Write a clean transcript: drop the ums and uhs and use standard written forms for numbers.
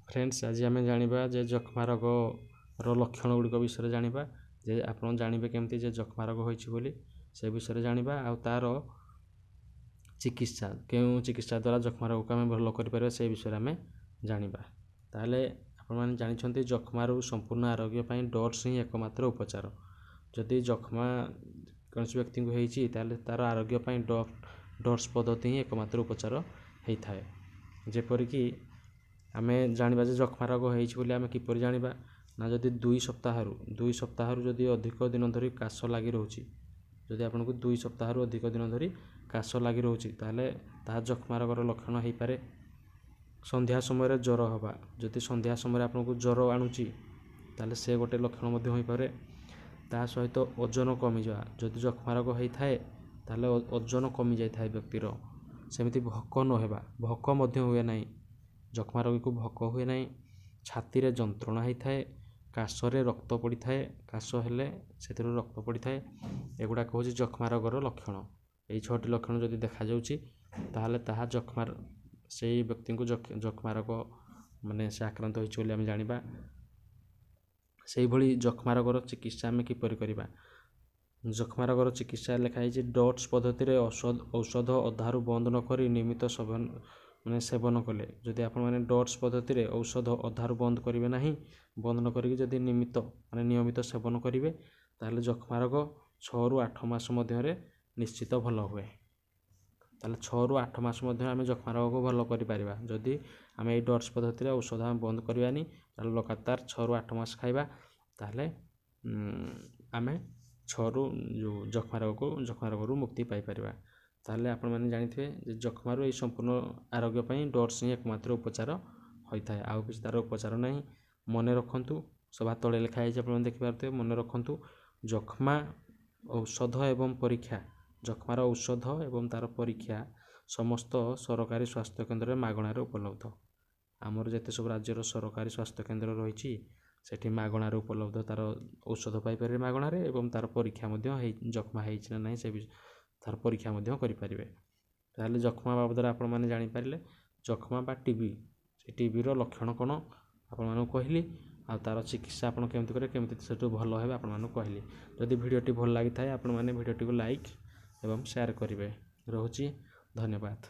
Friends आज आम जाना जे जक्ष्मा रोगर लक्षण गुड़िक विषय जाना जे आप जानवे केमती जे जक्ष्मा रोग होली से विषय जाना आ तार चिकित्सा क्यों चिकित्सा द्वारा जक्ष्मा रोग को आम भल कर से विषय आम जाना ताहले आपण जानते जक्ष्मा संपूर्ण आरोग्य डोर्स ही एकमात्र उपचार जदि जक्ष्मा कौन व्यक्ति को होती तार आरोग्य डोर्स पद्धति ही एकमात्र उपचार होता है जेपरिक आम जाना जक्ष्मा रोग होमें किपर जाना ना जदि 2 सप्ताह जदि अधिक दिन धरी काश लगी रोचे जदि आपन को 2 सप्ताह अधिक दिन धरी काश लगी रोचे ताहले ता जक्ष्मा रोगर लक्षण हो पारे। संध्या समय ज्वर हवा जदि संध्या समय आपको ज्वर आणुची ताहले से गोटे लक्षण हो पारे। ता सहित ओजन कमी जा जदि जक्ष्मा रोग होता है ताहले ओजन कमी जाए व्यक्तिर सेमती भोक न होगा भोक हुए ना जक्ष्मा रोगी को भोक हुए ना छाती रे जंत्रणा होता है काशरे रक्त पड़ी थाए काश हेले से रक्त पड़ी थाए एगुड़ाक हूँ जक्ष्मा रोगर लक्षण यही 6टी लक्षण जदि देखा जाउची ताहले ताहा जक्ष्मा से व्यक्ति को जक्ष्मा रोग माने से आक्रांत होइछि आम जानिबा। से भली जक्ष्मा रोगर चिकित्सा आम किपर करिबा जक्ष्मा रोगर चिकित्सा लिखाई डोट्स पद्धति औषध अधारू बंद न करी नियमित सेवन माने सेवन कले जदि आपण माने डोट्स पद्धति औषध अधारू बंद करेंगे ना बंद न करी जदि नियमित सेवन करेंगे ताहले जक्ष्मा रोग 6 ରୁ 8 मास मध्य निश्चित भल हुए ताहले 6 ରୁ 8 मास मध्य आम जक्ष्मा रोग को भल कर जदि आम ये डोट्स पद्धति औषध आम बंद करवानी ताहले लगातार 6 ରୁ 8 मास खाइबा ताहले आम 6 ରୁ जक्ष्मा रोग मुक्ति पाई परिबा। ताहले आपण माने जानिथिबे जे जक्ष्मा रो संपूर्ण आरोग्य पई डोट्स ही एकमात्र उपचार होता है आउ किसी तार उपचार नहीं। मन रखंतु सभा तले लिखा है आप देखि पारते मन रखंतु जक्ष्मा औषध एवं परीक्षा जक्ष्मार औषध एवं तार परीक्षा समस्त सरकारी स्वास्थ्य केन्द्र में मागणार उपलब्ध आमर जिते सब राज्यर सरकारी स्वास्थ्य केन्द्र रही सेठी मागणार उपलब्ध तार औषध पाइपर मागणार एवं तार परीक्षा जक्ष्मा है ना से तार परीक्षा करें ताहले जक्ष्मा बाबद आपण मैंने जानीपारे जक्ष्मा बा टीबी से टीबीर लक्षण कौन आपण कहली आ तार चिकित्सा आपड़ केमती करेंगे केमती से भल है आपण कहली जदि भिडियोटी भल लगी था आपण मैंने भिडियोटी को लाइक एवं शेयर करेंगे। रोची धन्यवाद।